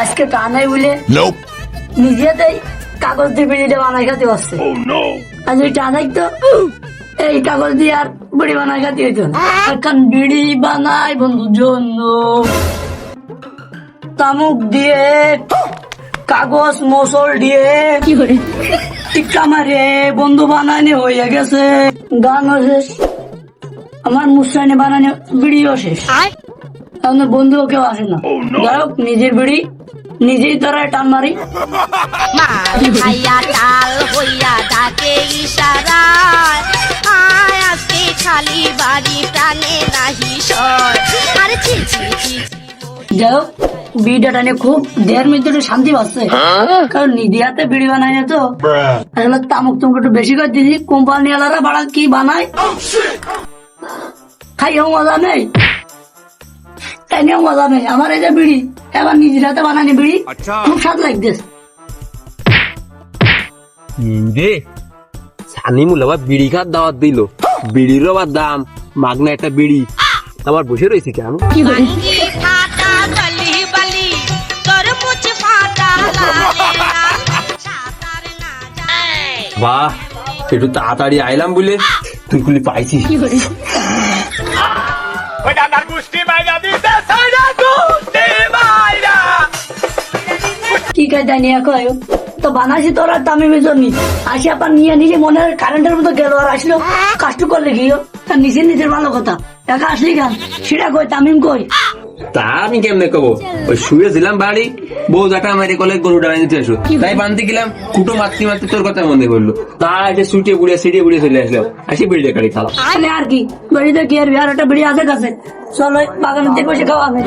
আজকে টানাই বলে নিজেতেই কাগজ দিয়ে বিড়িটা বানাই খাতে পারছে। আজ ওই টানাই তো এই কাগজ দিয়ে আর বিড়ি বানাই খাতে হইতো না। এখন বিড়ি বানাই বন্ধুর জন্য, তামুক দিয়ে কাগজ মশল দিয়ে টিক্কা মারে বন্ধু বানানি হয়ে গেছে। গানও শেষ, আমার মুসরানি বানানো বিড়িও শেষ। আমাদের বন্ধু কেউ আসে না। যাই হোক, নিজের বিড়ি নিজেই ধরে টান মারি। যাই হোক, বিড়িটা টানে খুব দেহের মধ্যে একটু শান্তি পাচ্ছে, কারণ নিজে হাতে বিড়ি বানাই না তো। আসলে তামুক তুমুক একটু বেশি করে দিদি, কোম্পানি ওয়ালারা বাড়া কি বানায় খাইও মজা নেই, তাইও মজা নেই। আমার এই যে বিড়ি এবার নিজের হাতে বানানি বিড়ি খুব স্বাদ লাগতেছে। সানি মুল আবার বিড়ি খাওয়ার দাওয়াত দিল, বিড়ির আবার দাম, মাগনা একটা বিড়ি। আবার বসে রয়েছে কেন? বাহ, একটু তাড়াতাড়ি আইলাম বলে তুই খুলি পাইছিস। কি কাজ জানি এখন তো বানাইছি তোরা তামিম জন্য আসি আবার নিয়ে নিজে মনে কারেন্টের মতো গেল আর আসলো কাজ করলে গিয়ে তার নিজের ভালো কথা। একা আসলি গান সেটা কই তামিম কই? তা আমি কেমনে কব, ওই শুয়েছিলাম বাড়ি, বউ জাটা মেরে কলে গরুটা বাঁধতে আসো, তাই বাঁধতে গেলাম, কুটো মারতে মারতে তোর কথা মনে করলো, তা এসে সিটিয়ে বুড়িয়ে চলে আসলাম, আসি বিড়িটা কাটি খালাম। আর কি বাড়িতে কি আর বিহার একটা বিড়ি আছে কাছে, চলো বাগানের দিকে বসে খাওয়া হবে।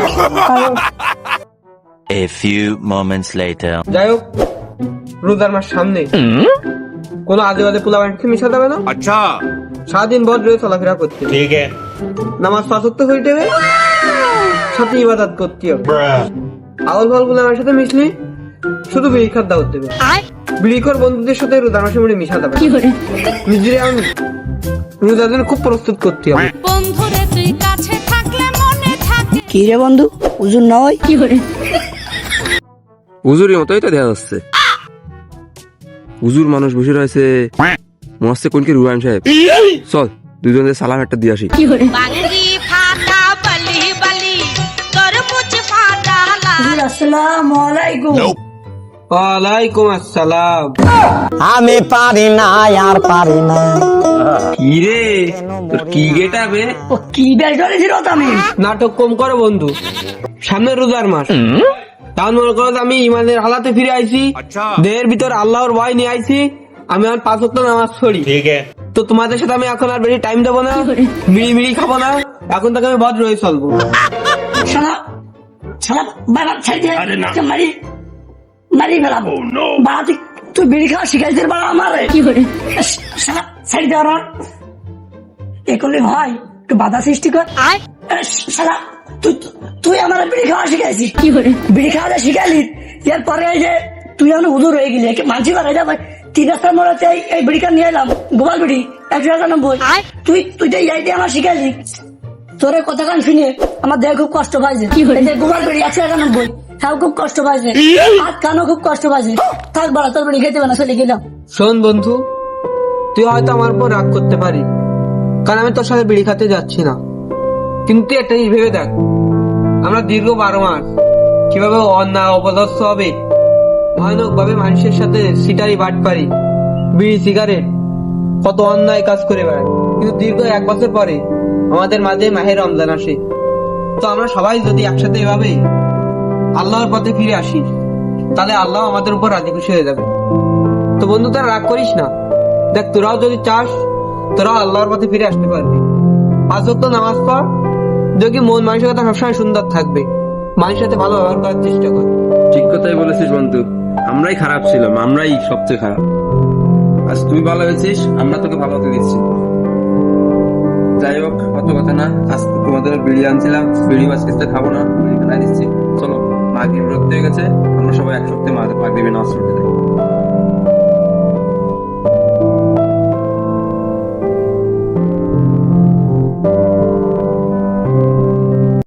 A few moments later. যাই হোক, রোজার মাস সামনে, কোনো আজে বাজে পোলা বাড়িতে মিশা যাবে না। अच्छा, সারাদিন বদ রয়ে চলাফেরা করতে, ठीक है। নামাজ পাঁচ ওয়াক্ত হইতে হবে, সাথে ইবাদত করতে হবে। আউল ফাউল পোলা বাড়ির সাথে মিশলি শুধু বিড়ি খাত দাওয়াত দেবে। বিড়িখোর বন্ধুদের সাথে রোজার মাসে মনে মিশা যাবে। নিজের আমি রোজার জন্য খুব প্রস্তুত করতে হবে। কি রে বন্ধু, হুজুর নয় কি করে? হুজুরের মতোই তো দেখা যাচ্ছে। হুজুর মানুষ বসে রয়েছে, মনে হচ্ছে কোন কি রুবাইন সাহেব। চল দুজনের সালাম একটা দিয়ে আসি। আসসালামু আলাইকুম। ওয়ালাইকুম আসসালাম। আমি পারি না আর পারি না। কি রে তোর কি গেটাবে? ও কি বেশ ধরেছিল তামিম? নাটক কম করো বন্ধু, সামনে রোজার মাস, তার মনে করো আমি ইমানের হালাতে ফিরে আইছি, দেহের ভিতর আল্লাহর ভয় নিয়ে আইছি, আমি আর পাঁচ ওয়াক্ত নামাজ পড়ি। ठीक है। তো তোমাদের সাথে আমি এখন আর বেশি টাইম দেবো না, বিড়ি খাবো না, এখন থেকে আমি ভদ্র হয়ে চলবো। শালা শালা বাবা ছাড় দে, মারি মারি ফেলাম বাবা। তুই বিড়ি খাওয়া শিখাইছিস বাবা আমারে কি করে? শালা ছাড় দে আর এ করলে হয়, একটু বাধা সৃষ্টি কর। শালা তুই আমার বিড়ি খাওয়া শিখাইছিস কি করে? বিড়ি খাওয়া শিখাইলি, এরপরে এই যে তুই এখন হুজুর হয়ে গেলি, মানছি করে যাবে 3 রাস্তার মোড়ে এই বিড়িটা নিয়ে এলাম, গোপাল বিড়ি 199। তুই তো এইটাই আমার শিখাইলি। তোরে কথা কান শুনে আমার দেহ খুব কষ্ট পাইছে। গোপাল বিড়ি 199, হ্যাঁ খুব কষ্ট পাইছে, হাত কানও খুব কষ্ট পাইছে। থাক বাড়া, তোর বিড়ি খেতে না, চলে গেলাম। শোন বন্ধু, তুই হয়তো আমার উপর রাগ করতে পারি, কারণ আমি তোর সাথে বিড়ি খাতে যাচ্ছি না, কিন্তু একটা জিনিস ভেবে দেখ, আমরা দীর্ঘ 12 মাস কিভাবে অন্যায় অপদস্থ হবে, ভয়ানক ভাবে মানুষের সাথে সিটারি বাটপারি, বিড়ি সিগারেট, কত অন্যায় কাজ করে বেড়ায়, কিন্তু দীর্ঘ 1 বছর পরে আমাদের মাঝে মাহে রমজান আসে। তো আমরা সবাই যদি একসাথে এভাবে আল্লাহর পথে ফিরে আসি, তাহলে আল্লাহ আমাদের উপর রাজি খুশি হয়ে যাবে। তো বন্ধু, তারা রাগ করিস না, দেখ তোরাও যদি চাস, তোরাও আল্লাহর পথে ফিরে আসতে পারবি। 5 ওয়াক্ত নামাজ পড়, দেখি মন মানসিকতা সবসময় সুন্দর থাকবে, মানুষের সাথে ভালো ব্যবহার করার চেষ্টা কর। ঠিক কথাই বলেছিস বন্ধু, আমরাই খারাপ ছিলাম, আমরাই সবচেয়ে খারাপ। আজ তুই ভালো হয়েছিস, আমরা তোকে ভালো হতে দিচ্ছি। যাই হোক, কত কথা না, আজকে তোমাদের বিড়ি আনছিলাম, বিড়ি আজকে খাবো না, বিড়ি ফেলাই দিচ্ছি। চলো, মাগরিব রোদ হয়ে গেছে, আমরা সবাই একসঙ্গে মাগরিবে নামাজ পড়তে যাই।